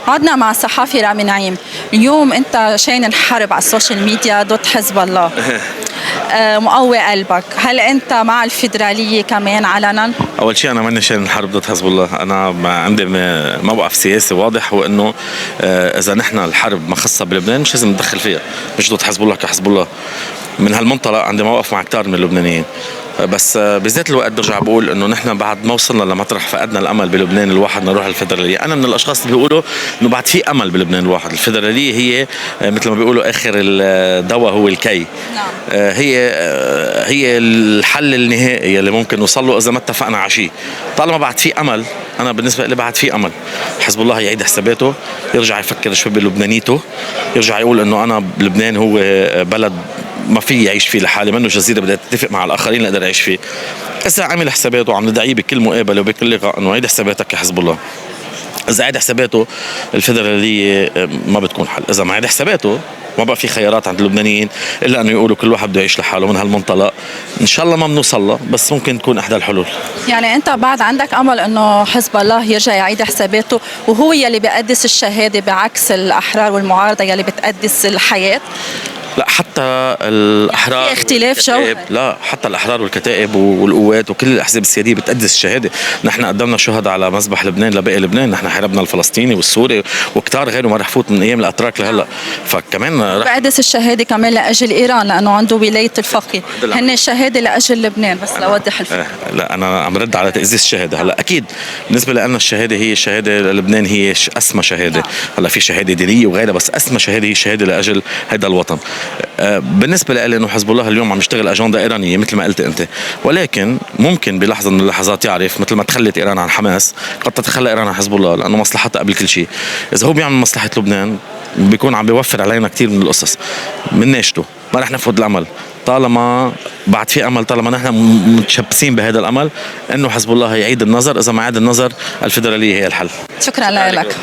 عدنا مع الصحافي رامي نعيم. اليوم انت شاين الحرب على السوشيال ميديا ضد حزب الله. مقوي قلبك، هل انت مع الفيدرالية كمان علنا؟ اول شيء انا ماني شايل الحرب ضد حزب الله. انا عندي موقف سياسي واضح، هو انه اذا نحن الحرب ما خصها بلبنان مش لازم ندخل فيها، مش ضد حزب الله كحزب الله. من هالمنطلق عندي موقف مع كتار من اللبنانيين، بس بذات الوقت برجع بقول انه نحن بعد ما وصلنا لمطرح فقدنا الامل بلبنان الواحد نروح الفيدراليه. انا من الاشخاص اللي بيقولوا انه بعد في امل بلبنان الواحد. الفيدراليه هي مثل ما بيقولوا اخر الدواء هو الكي. نعم. هي الحل النهائي اللي ممكن نوصل له اذا ما اتفقنا على شيء. طالما بعد في امل، انا بالنسبه لي بعد في امل. حزب الله يعيد حساباته، يرجع يفكر شوي بلبنانيته، يرجع يقول انه انا بلبنان هو بلد ما في يعيش فيه لحالي، منه جزيره بدها تتفق مع الاخرين لأقدر اعيش فيه. اذا عمل حساباته وعم ندعيه بكل مقابله وبكل لقاء انه عيد حساباتك يا حزب الله، اذا عيد حساباته الفيدراليه ما بتكون حل. اذا ما عيد حساباته ما بقى في خيارات عند اللبنانيين الا انه يقولوا كل واحد بده يعيش لحاله. من هالمنطلق ان شاء الله ما بنوصل له، بس ممكن تكون احدى الحلول. يعني انت بعد عندك امل انه حزب الله يرجع يعيد حساباته وهو يلي بيقدس الشهاده بعكس الاحرار والمعارضه يلي بتقدس الحياه؟ لا، حتى الاحرار في اختلاف جوهري. لا، حتى الاحرار والكتائب والقوات وكل الاحزاب السياديه بتقدس الشهاده. نحن قدمنا شهداء على مذبح لبنان لباقي لبنان، نحن حاربنا الفلسطيني والسوري وكتار غيره ما رح فوت من ايام الاتراك لهلا. فكمان بقدس الشهاده كمان لاجل ايران لانه عنده ولايه الفقيه، هن الشهاده لاجل لبنان. بس لوضح الفكره. لا، انا عم رد على تأسيس الشهاده. هلا اكيد بالنسبه لنا الشهاده هي الشهاده للبنان، هي اسمى شهاده. هلا في شهاده دينيه وغيرها، بس اسمى شهاده هي الشهاده لاجل هذا الوطن. بالنسبه لي انه حزب الله اليوم عم يشتغل اجنده ايرانيه مثل ما قلت انت، ولكن ممكن بلحظه من اللحظات يعرف مثل ما تخلت ايران عن حماس قد تتخلى ايران عن حزب الله، لانه مصلحتها قبل كل شيء. اذا هو بيعمل مصلحه لبنان بيكون عم بيوفر علينا كثير من القصص. من ناشته ما رح نفقد الامل طالما بعد في امل، طالما نحن متشبثين بهذا الامل انه حزب الله يعيد النظر. اذا ما عاد النظر الفيدراليه هي الحل. شكرا لك.